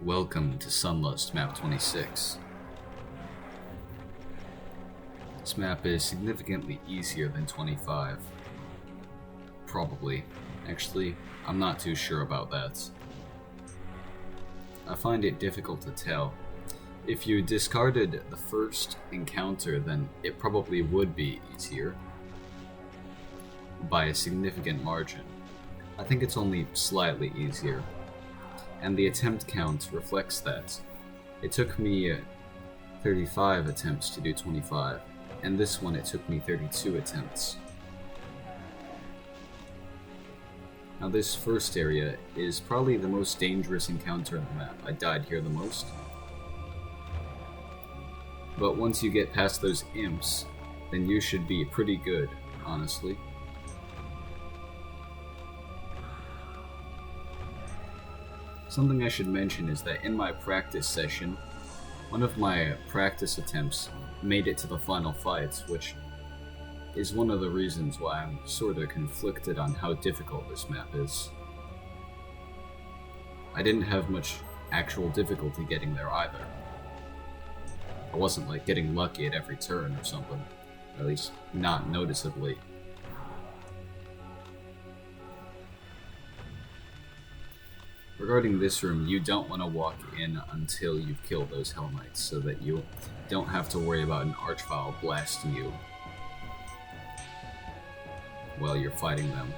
Welcome to Sunlust Map 26. This map is significantly easier than 25. Probably. Actually, I'm not too sure about that. I find it difficult to tell. If you discarded the first encounter, then it probably would be easier. By a significant margin. I think it's only slightly easier. And the attempt count reflects that. It took me 35 attempts to do 25, and this one it took me 32 attempts. Now this first area is probably the most dangerous encounter in the map. I died here the most. But once you get past those imps, then you should be pretty good, honestly. Something I should mention is that in my practice session, one of my practice attempts made it to the final fight, which is one of the reasons why I'm sorta conflicted on how difficult this map is. I didn't have much actual difficulty getting there either. I wasn't like getting lucky at every turn or something, at least not noticeably. Regarding this room, you don't want to walk in until you've killed those Hell Knights, so that you don't have to worry about an Archvile blasting you while you're fighting them.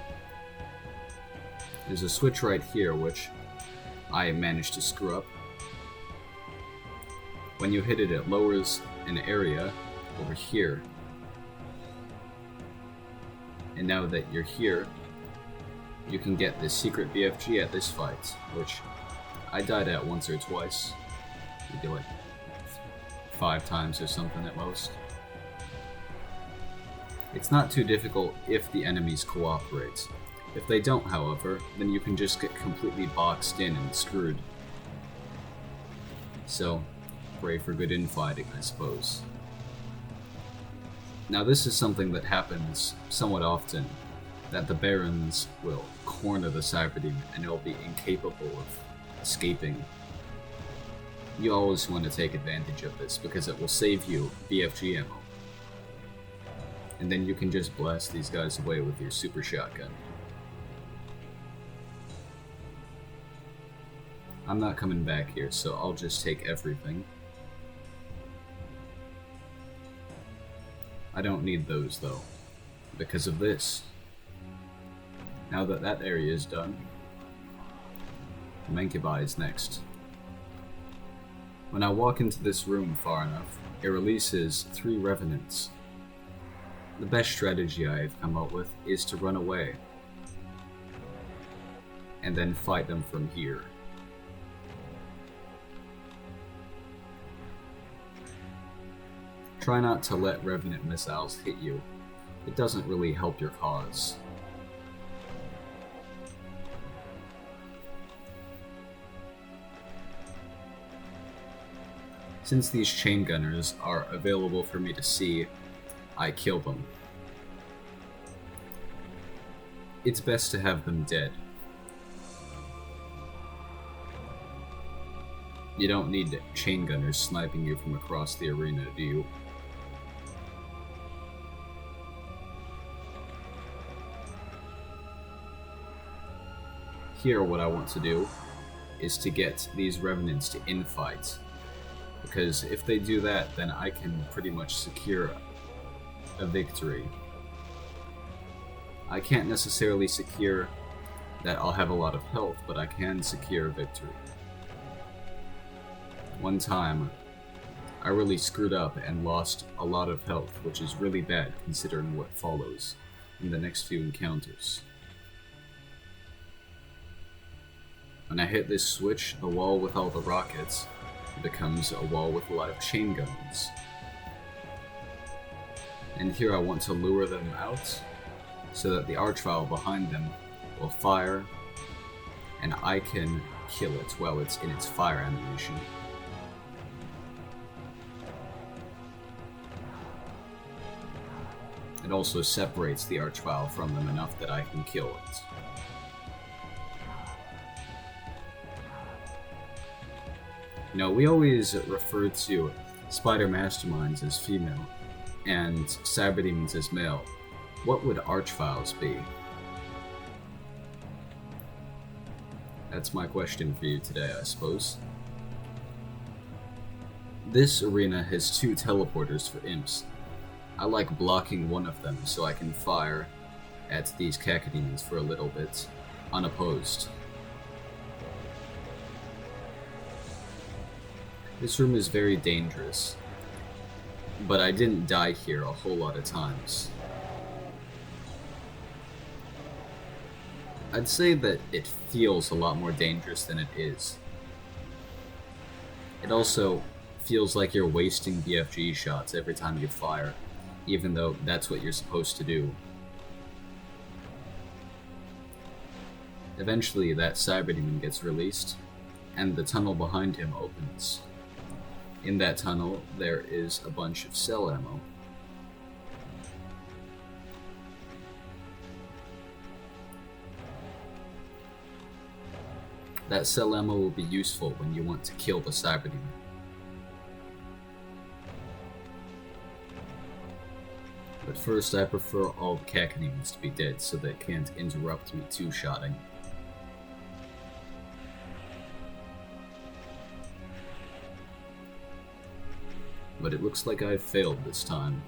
There's a switch right here, which I managed to screw up. When you hit it, it lowers an area over here. And now that you're here, you can get this secret BFG at this fight, which I died at once or twice. Maybe like 5 times or something at most. It's not too difficult if the enemies cooperate. If they don't, however, then you can just get completely boxed in and screwed. So, pray for good infighting, I suppose. Now this is something that happens somewhat often, that the Barons will corner the Cyberdemon and it'll be incapable of escaping. You always want to take advantage of this because it will save you BFG ammo. And then you can just blast these guys away with your super shotgun. I'm not coming back here, so I'll just take everything. I don't need those though, because of this. Now that that area is done, Mankibai is next. When I walk into this room far enough, it releases 3 Revenants. The best strategy I have come up with is to run away, and then fight them from here. Try not to let Revenant missiles hit you. It doesn't really help your cause. Since these chain gunners are available for me to see, I kill them. It's best to have them dead. You don't need chain gunners sniping you from across the arena, do you? Here, what I want to do is to get these Revenants to infight. Because if they do that, then I can pretty much secure a victory. I can't necessarily secure that I'll have a lot of health, but I can secure a victory. One time, I really screwed up and lost a lot of health, which is really bad considering what follows in the next few encounters. When I hit this switch, the wall with all the rockets, becomes a wall with a lot of chain guns. And here I want to lure them out so that the Archvile behind them will fire and I can kill it while it's in its fire animation. It also separates the Archvile from them enough that I can kill it. You know, we always refer to spider masterminds as female and cyber demons as male. What would archviles be? That's my question for you today, I suppose. This arena has 2 teleporters for imps. I like blocking one of them so I can fire at these cacodemons for a little bit, unopposed. This room is very dangerous, but I didn't die here a whole lot of times. I'd say that it feels a lot more dangerous than it is. It also feels like you're wasting BFG shots every time you fire, even though that's what you're supposed to do. Eventually, that cyberdemon gets released, and the tunnel behind him opens. In that tunnel, there is a bunch of cell ammo. That cell ammo will be useful when you want to kill the cyberdemon. But first, I prefer all the cacodemons to be dead so they can't interrupt me two-shotting. But it looks like I've failed this time.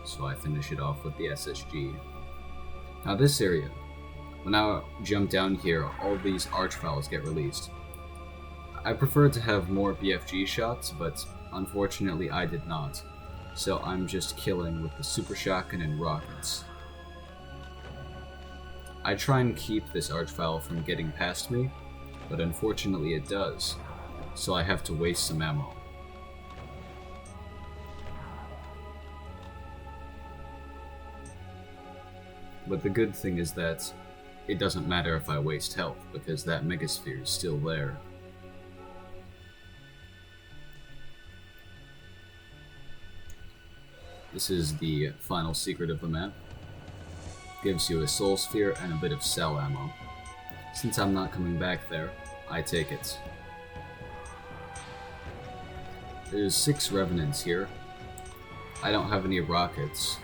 So I finish it off with the SSG. Now this area, when I jump down here, all these archviles get released. I prefer to have more BFG shots, but unfortunately I did not. So I'm just killing with the super shotgun and rockets. I try and keep this archvile from getting past me, but unfortunately it does. So I have to waste some ammo. But the good thing is that it doesn't matter if I waste health, because that megasphere is still there. This is the final secret of the map. Gives you a soul sphere and a bit of cell ammo. Since I'm not coming back there, I take it. There's 6 revenants here. I don't have any rockets,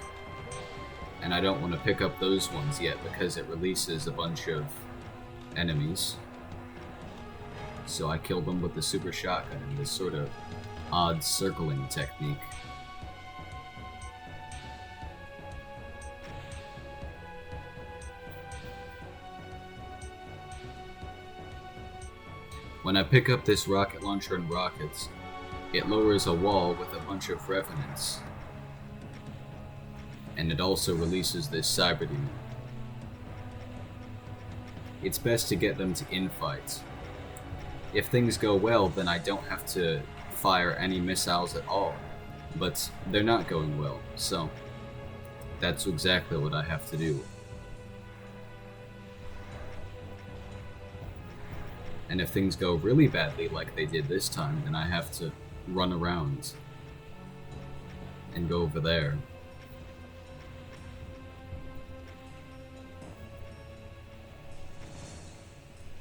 and I don't want to pick up those ones yet because it releases a bunch of enemies. So I kill them with the super shotgun in this sort of odd circling technique. When I pick up this rocket launcher and rockets, it lowers a wall with a bunch of revenants. And it also releases this cyberdemon. It's best to get them to infight. If things go well, then I don't have to fire any missiles at all. But they're not going well, so that's exactly what I have to do. And if things go really badly like they did this time, then I have to run around and go over there.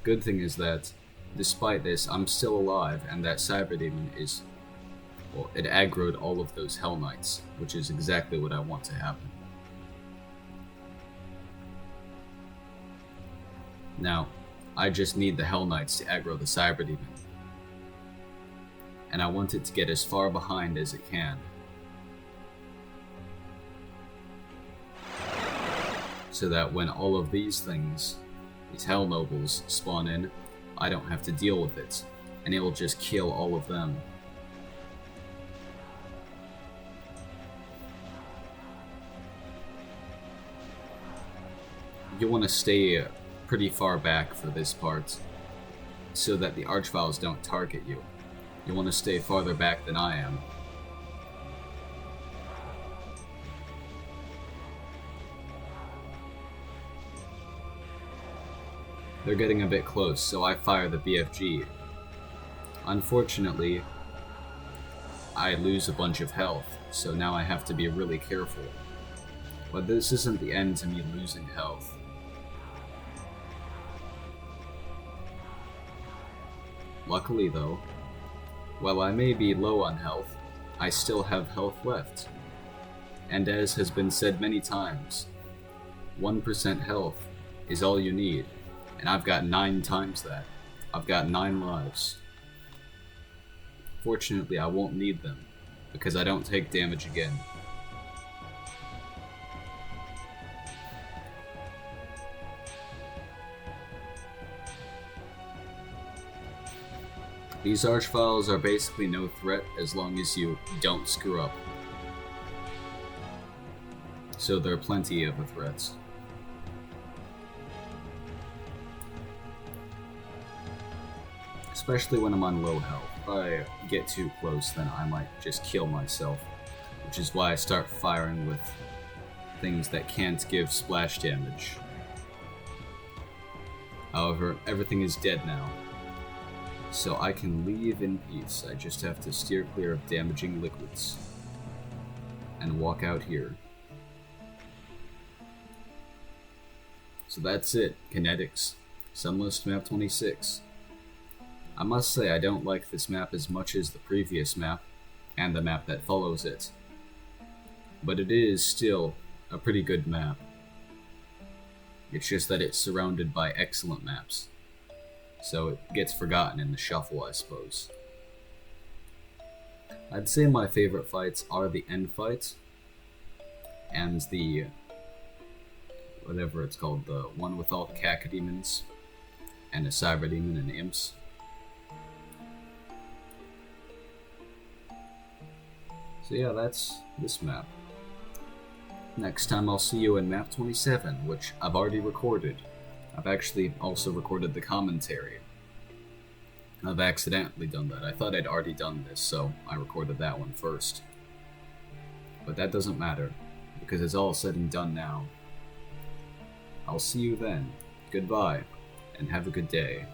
Good thing is that, despite this, I'm still alive, and that cyberdemon is, well, it aggroed all of those Hell Knights, which is exactly what I want to happen. Now, I just need the Hell Knights to aggro the cyberdemon. And I want it to get as far behind as it can. So that when all of these things, these Hell Nobles, spawn in, I don't have to deal with it, and it will just kill all of them. You want to stay pretty far back for this part, so that the archviles don't target you. You want to stay farther back than I am. They're getting a bit close, so I fire the BFG. Unfortunately, I lose a bunch of health, so now I have to be really careful. But this isn't the end to me losing health. Luckily though, while I may be low on health, I still have health left. And as has been said many times, 1% health is all you need, and I've got 9 times that. I've got 9 lives. Fortunately, I won't need them, because I don't take damage again. These archviles are basically no threat as long as you don't screw up. So they're plenty of a threat. Especially when I'm on low health. If I get too close, then I might just kill myself. Which is why I start firing with things that can't give splash damage. However, everything is dead now. So I can leave in peace. I just have to steer clear of damaging liquids. And walk out here. So that's it. Kinetics. Sunlust Map 26. I must say I don't like this map as much as the previous map, and the map that follows it. But it is still a pretty good map. It's just that it's surrounded by excellent maps. So it gets forgotten in the shuffle, I suppose. I'd say my favorite fights are the end fight, and the whatever it's called, the one with all the cacodemons, and a cyberdemon and imps. So yeah, that's this map. Next time I'll see you in Map 27, which I've already recorded. I've actually also recorded the commentary. I've accidentally done that. I thought I'd already done this, so I recorded that one first. But that doesn't matter, because it's all said and done now. I'll see you then. Goodbye, and have a good day.